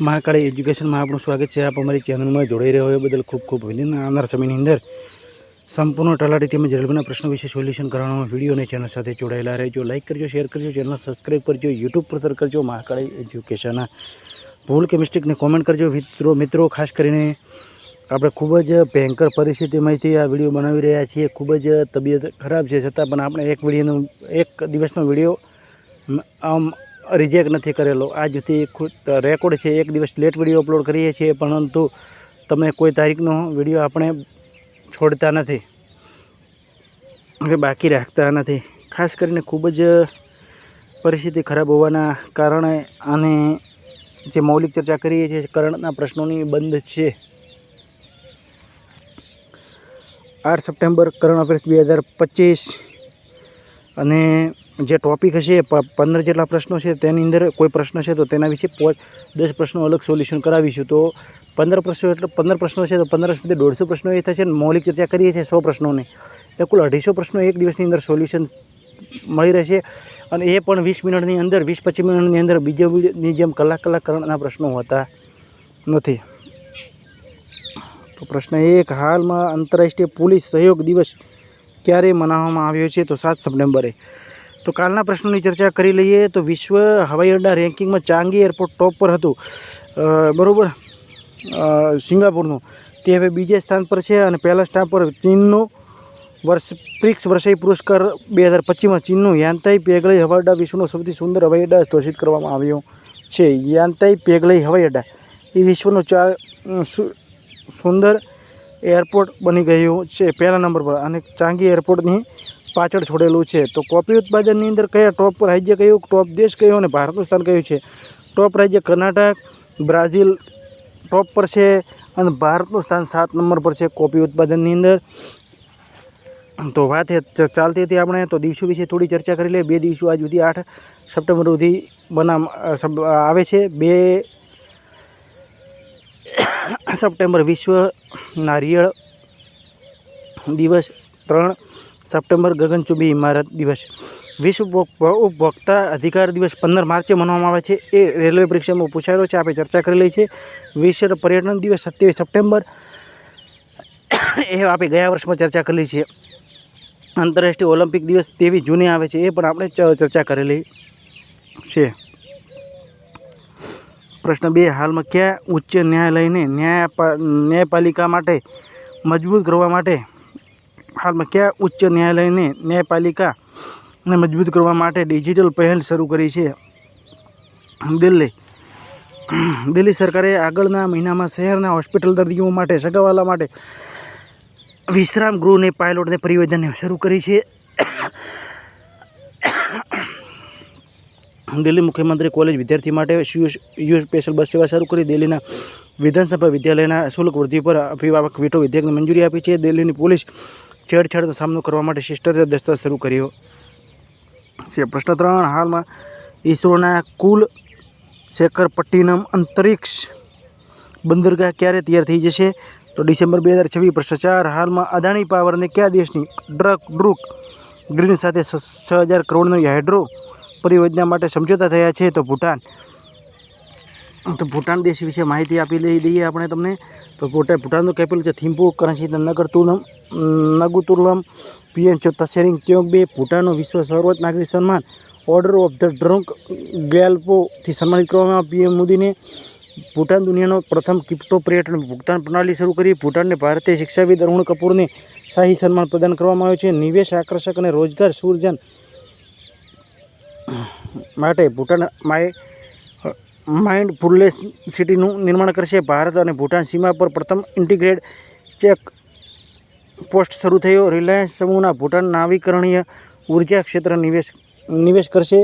મહાકાળી એજ્યુકેશનમાં આપણું સ્વાગત છે। આપ અમારી ચેનલમાં જોડાઈ રહ્યો હોય બદલ ખૂબ ખૂબ અભિનંદન। આવનાર સમયની અંદર સંપૂર્ણ તલાટી તેમજ રેલવેના પ્રશ્નો વિશે સોલ્યુશન કરવાનો વિડીયો અને ચેનલ સાથે જોડાયેલા રહેજો। લાઇક કરજો, શેર કરજો, ચેનલ સબસ્ક્રાઈબ કરજો, યુટ્યુબ પર સર્ચ કરજો મહાકાળી એજ્યુકેશન। ભૂલ કે મિસ્ટેકને કોમેન્ટ કરજો। મિત્રો ખાસ કરીને આપણે ખૂબ જ ભયંકર પરિસ્થિતિમાંથી આ વિડીયો બનાવી રહ્યા છીએ। ખૂબ જ તબિયત ખરાબ છે છતાં પણ આપણે એક દિવસનો વિડીયો રિજેક્ટ નથી કરેલો। આ સુધી રેકોર્ડ છે, એક દિવસ લેટ વિડીયો અપલોડ કરીએ છીએ, પરંતુ તમે કોઈ તારીખનો વિડીયો આપણે છોડતા નથી કે બાકી રાખતા નથી। ખાસ કરીને ખૂબ જ પરિસ્થિતિ ખરાબ હોવાના કારણે આને જે મૌલિક ચર્ચા કરીએ છીએ કરંટના પ્રશ્નોની બંધ છે। 8 સપ્ટેમ્બર કરંટ અફેર્સ 2025 અને જે ટોપિક હશે 15 જેટલા પ્રશ્નો છે, તેની અંદર કોઈ પ્રશ્ન છે તો તેના વિશે 10 પ્રશ્નો અલગ સોલ્યુશન કરાવીશું। તો 15 પ્રશ્નો એટલે 15 પ્રશ્નો છે તો 15 સુધી 150 પ્રશ્નો એ થશે। મૌલિક ચર્ચા કરીએ છીએ 100 પ્રશ્નોને, એ કુલ 250 પ્રશ્નો એક દિવસની અંદર સોલ્યુશન મળી રહેશે। અને એ પણ 20 મિનિટની અંદર, 20-25 મિનિટની અંદર બીજા વિડીયોની જેમ કલાક કરંટના પ્રશ્નો હોતા નથી। તો પ્રશ્ન 1, હાલમાં આંતરરાષ્ટ્રીય પોલીસ સહયોગ દિવસ ક્યારે મનાવવામાં આવ્યો છે? તો 7 સપ્ટેમ્બરે। તો કાલના પ્રશ્નોની ચર્ચા કરી લઈએ। તો વિશ્વ હવાઈ અડ્ડા રેન્કિંગમાં ચાંગી એરપોર્ટ ટોપ પર હતું, બરાબર, સિંગાપુરનું, તે હવે બીજા સ્થાન પર છે। અને પહેલા સ્થાન પર ચીનનો પ્રિક્સ વર્ષાઈ પુરસ્કાર 2025માં ચીનનું યાન્તાઈ પેગલઈ હવાઈ અડ્ડા વિશ્વનો સૌથી સુંદર હવાઈ અડ્ડા ઘોષિત કરવામાં આવ્યો છે। યાન્તાઈ પેગલઈ હવાઈ અડ્ડા એ વિશ્વનો સુંદર એરપોર્ટ બની ગયું છે, પહેલા નંબર પર, અને ચાંગી એરપોર્ટની પાછળ છોડેલું છે। તો કોફી ઉત્પાદનની અંદર કયા ટોપ રાજ્ય કયું, ટોપ દેશ કયો અને ભારતનું સ્થાન કયું છે? ટોપ રાજ્ય કર્ણાટક, બ્રાઝિલ ટોપ પર છે અને ભારતનું સ્થાન 7 નંબર પર છે કોફી ઉત્પાદનની અંદર। તો વાત ચાલતી હતી આપણે તો દિવસો વિશે થોડી ચર્ચા કરી લઈએ। 2 દિવસો આજ સુધી 8 સપ્ટેમ્બર સુધી આવે છે। 2 સપ્ટેમ્બર વિશ્વ નારિયેળ દિવસ, 3 સપ્ટેમ્બર ગગનચુંબી ઇમારત દિવસ, વિશ્વ ઉપભોક્તા અધિકાર દિવસ 15 માર્ચે મનાવવામાં આવે છે। એ રેલવે પરીક્ષામાં પૂછાયેલો છે, આપણે ચર્ચા કરી લઈ છે। વિશ્વ પર્યટન દિવસ 27 સપ્ટેમ્બર, એ આપણે ગયા વર્ષમાં ચર્ચા કરેલી છે। આંતરરાષ્ટ્રીય ઓલિમ્પિક દિવસ 23 જૂને આવે છે, એ પણ આપણે ચર્ચા કરેલી છે। પ્રશ્ન 2, હાલમાં કયા ઉચ્ચ ન્યાયાલયને ન્યાયપાલિકા માટે મજબૂત કરવા માટે ન્યાયપાલિકાને મજબૂત કરવા માટે ડિજિટલ પહેલ શરૂ કરી છે? દિલ્હી સરકારે આગળના મહિનામાં શહેરના હોસ્પિટલ દર્દીઓ માટે સગાવાલા માટે વિશ્રામ ગૃહને પાયલોટને પરિયોજના શરૂ કરી છે। દિલ્હી મુખ્યમંત્રી કોલેજ વિદ્યાર્થી માટે યુ સ્પેશિયલ બસ સેવા શરૂ કરી। દિલ્હીના વિધાનસભા વિદ્યાલયના શુલ્ક વૃદ્ધિ પર અભિભાવક વેટો વિધેયકને મંજૂરી આપી છે। દિલ્હીની પોલીસ છેડછાડનો સામનો કરવા માટે શિસ્તર દસ્તા શરૂ કર્યો છે। પ્રશ્ન 3, હાલમાં ઇસરોના કુલ શેખરપટ્ટિનમ અંતરિક્ષ બંદરગાહ ક્યારે તૈયાર થઈ જશે? તો ડિસેમ્બર 2026। પ્રશ્ન 4, હાલમાં અદાણી પાવરને કયા દેશની ડ્રુક ગ્રીન સાથે 6000 કરોડની હાઇડ્રો પરિયોજના માટે સમજોતા થયા છે? તો ભૂટાન। તો ભૂટાન દેશ વિશે માહિતી આપી દઈએ આપણે તમને। તો ભૂટાનનું કેપિટલ છે થિમ્પુ, કરન્સી નગુતુલમ, PM છે તસેરિંગ ત્યોગબે। ભૂટાનનો વિશ્વ સર્વોચ્ચ નાગરિક સન્માન ઓર્ડર ઓફ ધ ડ્રંક ગ્યાલ્પોથી સન્માનિત કરવામાં PM મોદીને। ભૂટાન દુનિયાનો પ્રથમ ક્રિપ્ટો પર્યટન ભુગતાન પ્રણાલી શરૂ કરી। ભૂટાનને ભારતીય શિક્ષાવિદ અરુણ કપૂરને શાહી સન્માન પ્રદાન કરવામાં આવ્યું છે। નિવેશ આકર્ષક અને રોજગાર સૃજન માટે ભૂટાન માઇન્ડફુલનેસ સિટીનું નિર્માણ કરશે। ભારત અને ભૂટાન સીમા પર પ્રથમ ઇન્ટિગ્રેટેડ ચેક પોસ્ટ શરૂ થયો। રિલાયન્સ સમૂહના ભૂટાન નવીકરણીય ઉર્જા ક્ષેત્રે નિવેશ કરશે।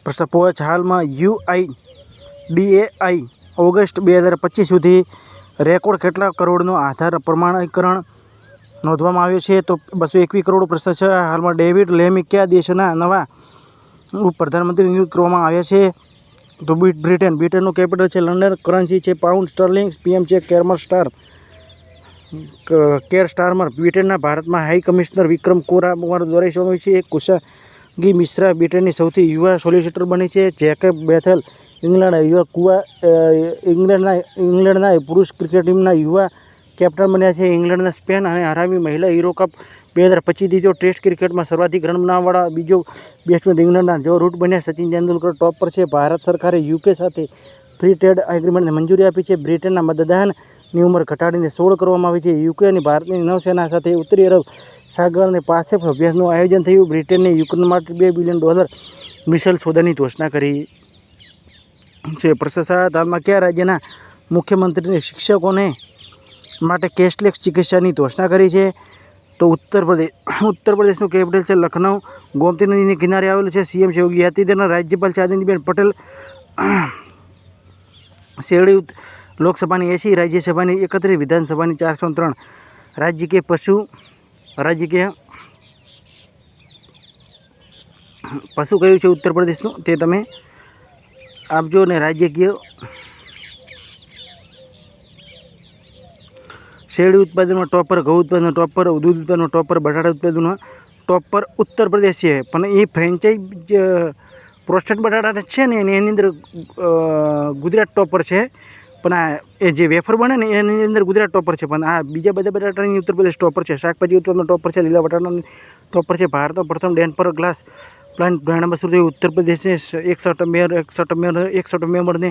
પ્રશ્ન 5, હાલમાં UIDAI ઓગસ્ટ 2025 સુધી રેકોર્ડ કેટલા કરોડનો આધાર પ્રમાણીકરણ નોંધવામાં આવ્યો છે? તો 221 કરોડ। પ્રશ્ન 6, હાલમાં ડેવિડ લેમી કયા દેશના નવા પ્રધાનમંત્રી નિયુક્ત કરવામાં આવ્યા છે? તો બ્રિટનનું કેપિટલ છે લંડન, કરન્સી છે પાઉન્ડ સ્ટર્લિંગ, PM છે કેર સ્ટારમર। બ્રિટનના ભારતમાં હાઈ કમિશનર વિક્રમ કુમાર દ્વારા છે। ગી મિશ્રા બ્રિટનની સૌથી યુવા સોલિસિટર બની છે. જેકબ બેથેલ ઇંગ્લેન્ડના પુરુષ ક્રિકેટ ટીમના યુવા કેપ્ટન બન્યા છે. ઇંગ્લેન્ડના સ્પેન અને હરાવી મહિલા યુરો કપ 2025 જીત્યો. ટેસ્ટ ક્રિકેટમાં સર્વાધિક રન બનાવવાવાળા બીજો બેટ્સમેન ઇંગ્લેન્ડના જો રૂટ બન્યા. સચિન તેંડુલકર ટોપ પર છે. ભારત સરકારે યુકે સાથે ફ્રી ટ્રેડ એગ્રીમેન્ટને મંજૂરી આપી છે. બ્રિટનના મતદાનની ઉંમર ઘટાડીને 16 કરવામાં આવી છે. યુકે અને ભારતની નૌસેના સાથે ઉત્તરી અરબ સાગર અને પાસેફ અભ્યાસનું આયોજન થયું. બ્રિટને યુક્રેન માટે $2 બિલિયન મિસાઇલ સોદાની ઘોષણા કરી છે. પ્રશાસન હાલમાં કયા રાજ્યના મુખ્યમંત્રીને શિક્ષકોને માટે કેશલેસ ચિકિત્સાની ઘોષણા કરી છે? તો ઉત્તર પ્રદેશનું કેપિટલ છે લખનઉ. ગોમતી નદીની કિનારે આવેલું છે. સીએમ યોગી આદિત્યનાથ, રાજ્યપાલ છે આનંદીબેન પટેલ. શેરડી લોકસભાની 80, રાજ્યસભાની 31, વિધાનસભાની 403. રાજ્ય કે પશુ કયું છે ઉત્તર પ્રદેશનું તે તમે આપજો. અને રાજ્યકીય શેરડી ઉત્પાદનમાં ટોપ પર, ઘઉં ઉત્પાદનમાં ટોપ પર, દૂધ ઉત્પાદનમાં ટોપ પર, બટાટા ઉત્પાદનમાં ટોપ પર ઉત્તર પ્રદેશ છે. પણ એ ફ્રેન્ચાઇઝ પ્રોસ્ટેટ બટાટા છે ને એની અંદર ગુજરાત ટોપ પર છે. પણ આ એ જે વેફર બને ને એની અંદર ગુજરાત ટોપ પર છે. પણ આ બીજા બધા બટાટાની ઉત્તર પ્રદેશ ટોપ પર છે. શાકભાજી ઉત્પાદનમાં ટોપ પર છે. લીલા બટાટાની ટોપ પર છે. ભારતનો પ્રથમ ડેનપર ગ્લાસ પ્લાન્ટ ઘણા શરૂ થયું. ઉત્તર પ્રદેશને 61 મેમ્બરને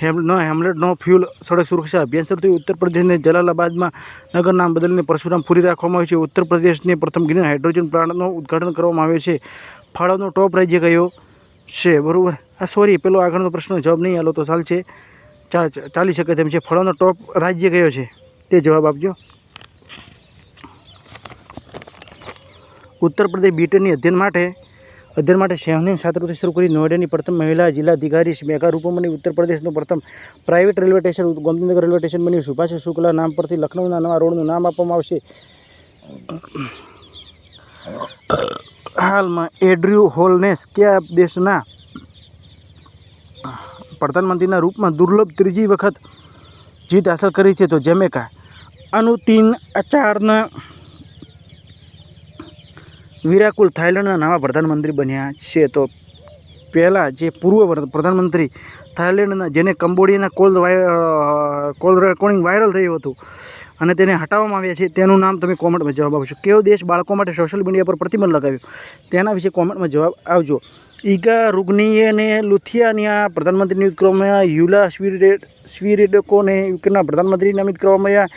હેમલેટ નો ફ્યુલ સડક સુરક્ષા અભિયાન શરૂ થયું. ઉત્તર પ્રદેશને જલાલાબાદમાં નગર નામ બદલીને પરશુરામપુરી રાખવામાં આવ્યું છે. ઉત્તર પ્રદેશને પ્રથમ ગ્રીન હાઇડ્રોજન પ્લાન્ટનું ઉદ્ઘાટન કરવામાં આવ્યું છે. ફાળવનો ટોપ રાજ્ય કયો છે? બરાબર. સોરી, પેલો આગળનો પ્રશ્નનો જવાબ નહીં આલો તો ચાલશે, ચાલી શકે તેમ છે. ફળોનો ટોપ રાજ્ય કયો છે તે જવાબ આપજો. ઉત્તર પ્રદેશ બ્રિટનની અધ્યયન માટે શહેરની છાત્રવૃત્તિ શરૂ કરી. નોઈડાની પ્રથમ મહિલા જિલ્લાધિકારી મેઘા રૂપમણી. ઉત્તર પ્રદેશનું પ્રથમ private railway station Gomtinagar railway station બન્યું. સુભાષ શુક્લા નામ પરથી લખનઉના નવા રોડનું નામ આપવામાં આવશે. હાલમાં એન્ડ્રયુ હોલનેસ કયા દેશના પ્રધાનમંત્રીના રૂપમાં દુર્લભ ત્રીજી વખત જીત હાંસલ કરી છે? તો જમૈકા. અનુતિન અચારના વિરાકુલ થાઇલેન્ડના નવા પ્રધાનમંત્રી બન્યા છે. તો પહેલાં જે પૂર્વ પ્રધાનમંત્રી થાઇલેન્ડના જેને કંબોડિયાના કોલ રેકોર્ડિંગ વાયરલ થયું હતું અને તેને હટાવવામાં આવ્યા છે તેનું નામ તમે કોમેન્ટમાં જવાબ આપશો. કયો દેશ બાળકો માટે સોશિયલ મીડિયા પર પ્રતિબંધ લગાવ્યો તેના વિશે કોમેન્ટમાં જવાબ આવજો. ઈગા રૂગનીએને લુથિયાનિયા પ્રધાનમંત્રી નિયુક્ત કરવામાં આવ્યા. યુલા સ્વીરેડકોને યુક્રેનના પ્રધાનમંત્રી નામિત કરવામાં આવ્યા.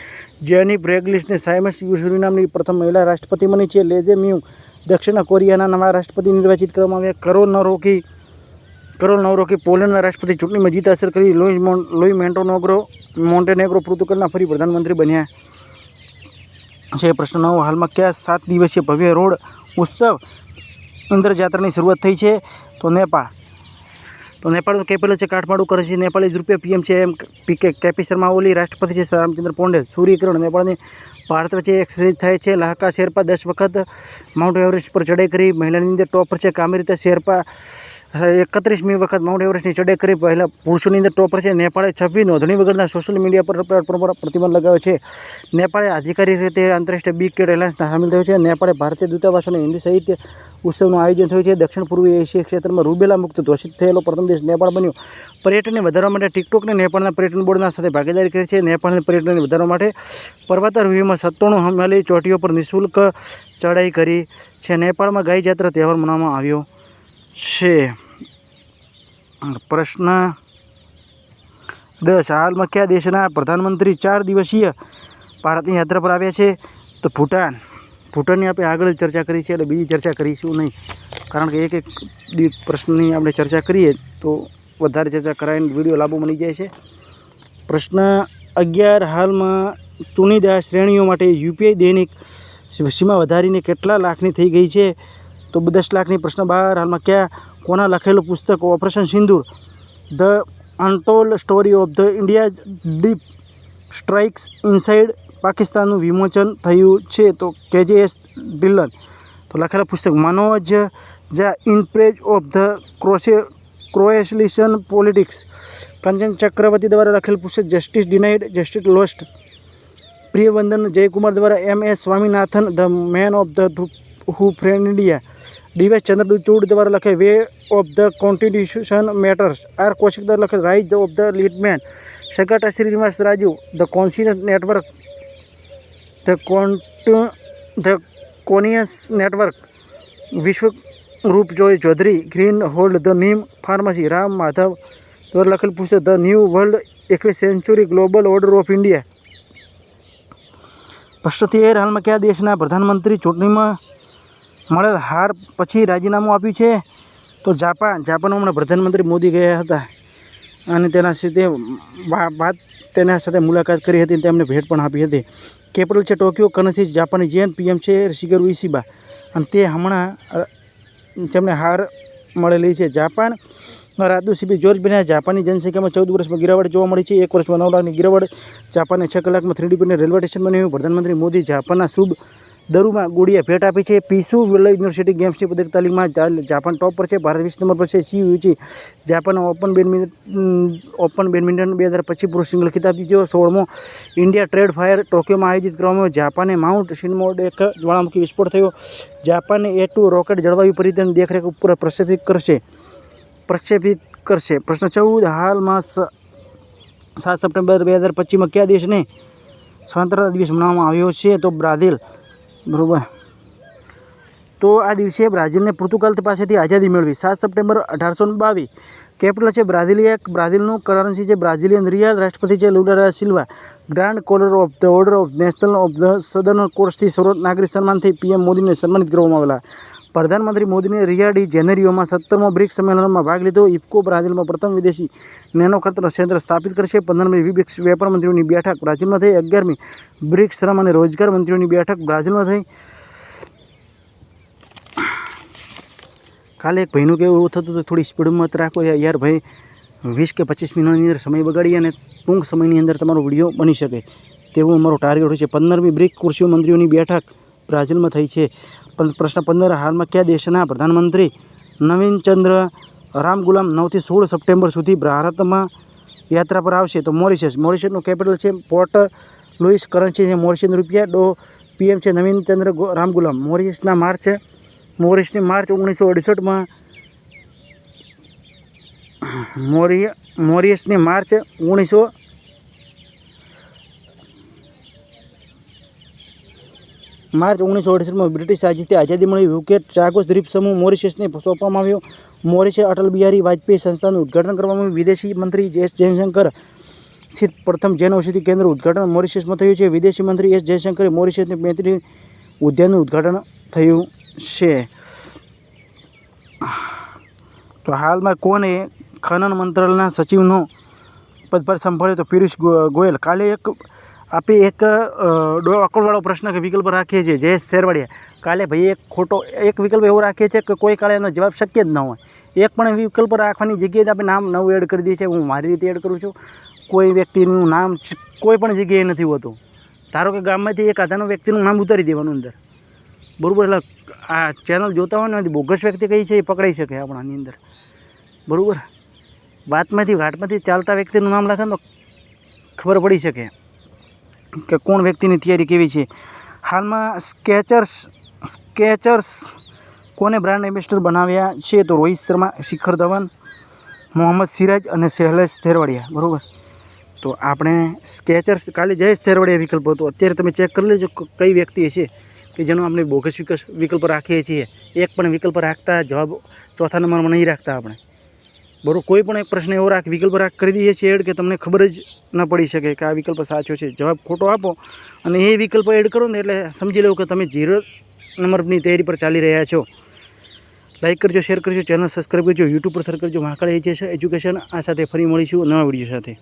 જેનિફ રેગ્લિસને સાયમસ સુરિનામની પ્રથમ મહિલા રાષ્ટ્રપતિ બની છે. લેજે મ્યુ દક્ષિણ કોરિયાના નવા રાષ્ટ્રપતિ નિર્વાચિત કરવામાં આવ્યા. કરોલ નવરોકી પોલેન્ડના રાષ્ટ્રપતિ ચૂંટણીમાં જીત હાંસલ કરી. લોઈ મોન્ટેનેગ્રો પોર્તુગલના ફરી પ્રધાનમંત્રી બન્યા છે. પ્રશ્ન 9. હાલમાં કયા 7 દિવસીય ભવ્ય રોડ ઉત્સવ ઇન્દ્રજાત્રાની શરૂઆત થઈ છે? તો નેપાળ. તો નેપાળનું કેપિટલ છે કાઠમાંડુ. કરન્સી નેપાળી રૂપિયા. પીએમ છે કેપી શર્મા ઓલી. રાષ્ટ્રપતિ છે રામચંદ્ર પૌંડેલ. સૂર્યકિરણ નેપાળની ભારત વચ્ચે એક્સરસાઇઝ થાય છે. લાહકા શેરપા 10 વખત માઉન્ટ એવરેસ્ટ પર ચડાઈ કરી. મહિલાની અંદર ટોપ પર છે કામિરીતા શેરપા 31મી વખત માઉન્ટ એવરેસ્ટની ચડાઈ કરી. પહેલાં પુરુષોની અંદર ટોપ પર છે. નેપાળે 26 નોંધણી વગરના સોશિયલ મીડિયા પર પ્લેટફોર્મ પર પ્રતિબંધ લગાવ્યો છે. નેપાળે આધિકારિક રીતે આંતરરાષ્ટ્રીય બિગ કેટ એલાયન્સમાં સામેલ થયો છે. નેપાળે ભારતીય દૂતાવાસ અને હિન્દી સાહિત્ય ઉત્સવનું આયોજન થયું છે. દક્ષિણ પૂર્વીય એશિયા ક્ષેત્રમાં રૂબેલા મુક્ત ઘોષિત થયેલો પ્રથમ દેશ નેપાળ બન્યો. પર્યટનને વધારવા માટે ટિકટોકને નેપાળના પર્યટન બોર્ડના સાથે ભાગીદારી કરી છે. નેપાળને પર્યટનને વધારવા માટે પર્વતારોહીઓમાં 97 હિમાલયી ચોટીઓ પર નિઃશુલ્ક ચડાઈ કરી છે. નેપાળમાં ગાય જાત્રા તહેવાર મનાવવામાં આવ્યો છે. પ્રશ્ન 10. હાલમાં કયા દેશના પ્રધાનમંત્રી 4 દિવસીય ભારતની યાત્રા પર આવ્યા છે? તો ભૂટાનની આપણે આગળ ચર્ચા કરી છે એટલે બીજી ચર્ચા કરીશું નહીં, કારણ કે એક પ્રશ્નની આપણે ચર્ચા કરીએ તો વધારે ચર્ચા કરાવીને વિડીયો લાંબો બની જાય છે. પ્રશ્ન 11. હાલમાં ચુનિદા શ્રેણીઓ માટે યુપીઆઈ દૈનિક સીમા વધારીને કેટલા લાખની થઈ ગઈ છે? તો 10 લાખની. પ્રશ્ન 12. હાલમાં કોના લખેલું પુસ્તક operation Sindoor the untold story of the India's deep strikes inside પાકિસ્તાનનું વિમોચન થયું છે? તો KJS ઢિલ્લન. તો લખેલા પુસ્તક Manoj Jha in praise of the coalition politics. Kanchan Chakravarti દ્વારા લખેલું પુસ્તક justice denied justice lost. Priyavandan Jayakumar દ્વારા MS Swaminathan the man of the who friend India. DY Chandrachud દ્વારા લખે why of the constitution matters, R Kaushik દ્વારા લખે rise of the leadman, Sugata Srinivasa Raju the conscious network, the conscious network, Vishwaroop Joy Chaudhary green hold the neem pharmacy, Ram Madhav દ્વારા લખેલ પુસ્તક the new world 21મી century global order of India. પ્રશ્ન 13 હાલમાં કયા દેશના પ્રધાનમંત્રી ચૂંટણીમાં મળેલ હાર પછી રાજીનામું આપ્યું છે? તો જાપાનમાં હમણાં પ્રધાનમંત્રી મોદી ગયા હતા અને તેના સાથે મુલાકાત કરી હતી, તેમને ભેટ પણ આપી હતી. કેપિટલ છે ટોક્યો, કરન્સી જાપાની જેન, પીએમ છે શિગેરુ ઇશિબા અને તે હમણાં તેમને હાર મળેલી છે. જાપાન રાજદૂત સીપી જ્યોર્જ બન્યા. જાપાનની જનસંખ્યામાં 14 વર્ષમાં ગિરાવટ જોવા મળી છે. 1 વર્ષમાં 9 લાખની ગિરાવટ. જાપાનને 6 કલાકમાં 3D પ્રિન્ટેડ રેલવે સ્ટેશન બન્યું. પ્રધાનમંત્રી મોદી જાપાનના શુભ દરુમાં ગુડિયા ભેટ આપી છે. પીસુ વર્લ્ડ યુનિવર્સિટી ગેમ્સની પદક તાલીમમાં જાપાન ટોપ પર છે. ભારત 20 નંબર પર છે. સીયુચી જાપાનના ઓપન બેડમિન્ટન 2025 પુરુષ સિંગલ ખિતાબ જીત્યો. 16મો ઇન્ડિયા ટ્રેડ ફાયર ટોક્યોમાં આયોજિત કરવામાં આવ્યો. જાપાને માઉન્ટ શિનમોડ એક જ્વાળામુખી વિસ્ફોટ થયો. જાપાને A2 રોકેટ જળવાયુ પરિવર્તન દેખરેખ ઉપર પ્રક્ષેપિત કરશે. પ્રશ્ન 14 હાલમાં 7 સપ્ટેમ્બર 2025માં કયા દેશને સ્વતંત્રતા દિવસ મનાવવામાં આવ્યો છે? તો બ્રાઝિલ. બરાબર. તો આ દિવસે બ્રાઝિલને પોર્ટુગાલ પાસેથી આઝાદી મેળવી. 7 સપ્ટેમ્બર 1822. કેપિટલ છે બ્રાઝિલિયા. બ્રાઝિલનું કરન્સી છે બ્રાઝિલિયન રિયાલ. રાષ્ટ્રપતિ છે Lula da Silva. Grand collar of the order of national of the southern કોર્સથી સર્વોચ્ચ નાગરિક સન્માનથી પીએમ મોદીને સન્માનિત કરવામાં આવેલા. પ્રધાનમંત્રી મોદીને રિયો ડી જેનેરિયોમાં 17મો બ્રિક્સ સંમેલનમાં ભાગ લીધો. ઇફકો બ્રાઝિલમાં પ્રથમ વિદેશી નેનો ખતર કેન્દ્ર સ્થાપિત કરશે. 15મી બ્રિક્સ વેપાર મંત્રીઓની બેઠક બ્રાઝિલમાં થઈ. 11મી બ્રિક્સ શ્રમ અને રોજગાર મંત્રીઓની બેઠક બ્રાઝિલમાં થઈ. કાલે એક ભાઈનું કેવું એવું થતું હતું, થોડી સ્પીડમાં રાખો યાર ભાઈ, 20 કે 25 મિનિટની અંદર સમય બગાડી અને ટૂંક સમયની અંદર તમારો વિડીયો બની શકે તેવું અમારો ટાર્ગેટ હોય છે. 15મી બ્રિક્સ કૃષિ મંત્રીઓની બેઠક બ્રાઝિલમાં થઈ છે. પ્રશ્ન 15 હાલમાં કયા દેશના પ્રધાનમંત્રી નવીન ચંદ્ર રામગુલામ 9 થી 16 સપ્ટેમ્બર સુધી ભારતમાં યાત્રા પર આવશે? તો મોરિશસનું કેપિટલ છે પોર્ટ લુઇસ. કરન્સી છે મોરિશિયન રૂપિયા. પીએમ છે નવીન ચંદ્ર રામગુલામ. મોરિશસની માર્ચ 1968માં મોરિશસની માર્ચ 1968માં બ્રિટિશ રાજ્યથી આઝાદી મળી. વુકેટ ચાગોસ દ્વીપ સમૂહ મોરિશસને સોંપવામાં આવ્યો. મોરિશસ અટલ બિહારી વાજપેયી સંસ્થાનું ઉદ્ઘાટન કરવામાં આવ્યું. વિદેશી મંત્રી એસ જયશંકર સ્થિત પ્રથમ જન ઔષધિ કેન્દ્ર ઉદ્ઘાટન મોરિશસમાં થયું છે. વિદેશી મંત્રી એસ જયશંકરે મોરિશસની 35 ઉદ્યાનનું ઉદ્ઘાટન થયું છે. તો હાલમાં કોને ખનન મંત્રાલયના સચિવનો પદભાર સંભાળ્યો? તો પિયુષ ગોયલ. કાલે આપણે એક અકળવાળો પ્રશ્ન કે વિકલ્પ રાખીએ છીએ જયેશ શેરવાડિયા. કાલે ભાઈ એક વિકલ્પ એવો રાખીએ છીએ કે કોઈ કાળે એનો જવાબ શક્ય જ ન હોય. એક પણ વિકલ્પ રાખવાની જગ્યાએ આપણે નામ નવું એડ કરી દઈએ છીએ. હું મારી રીતે એડ કરું છું. કોઈ વ્યક્તિનું નામ કોઈ પણ જગ્યાએ નથી હોતું. ધારો કે ગામમાંથી એક આધારનું વ્યક્તિનું નામ ઉતારી દેવાનું અંદર, બરાબર. એટલે આ ચેનલ જોતા હોય ને બોગસ વ્યક્તિ કઈ છે એ પકડાઈ શકે આપણાની અંદર, બરાબર. ઘાટમાંથી ચાલતા વ્યક્તિનું નામ લખે તો ખબર પડી શકે કે કોણ વ્યક્તિની તૈયારી કેવી છે. હાલમાં સ્કેચર્સ કોને બ્રાન્ડ એમ્બેસેડર બનાવ્યા છે? તો રોહિત શર્મા, શિખર ધવન, મોહમ્મદ સિરાજ અને શૈલેષ શેરવાડિયા, બરાબર. તો આપણે સ્કેચર્સ કાલે જયેશ શેરવાડિયા વિકલ્પ હતો. અત્યારે તમે ચેક કરી લેજો કઈ વ્યક્તિ છે કે જેનો આપણે બોગસ વિકલ્પ રાખીએ છીએ. એક પણ વિકલ્પ રાખતા જવાબ ચોથા નંબરમાં નહીં રાખતા આપણે, બરાબર. કોઈ પણ એક પ્રશ્ન એવો વિકલ્પ કરી દઈએ છીએ એડ કે તમને ખબર જ ન પડી શકે કે આ વિકલ્પ સાચો છે. જવાબ ખોટો આપો અને એ વિકલ્પ એડ કરો ને એટલે સમજી લો કે તમે 0 નંબરની તૈયારી પર ચાલી રહ્યા છો. લાઈક કરજો, શેર કરજો, ચેનલ સબસ્ક્રાઈબ કરજો, યુટ્યુબ પર સર્ચ કરજો મહાકાળ એજ્યુકેશન. આ સાથે ફરી મળીશું નવા વિડીયો સાથે.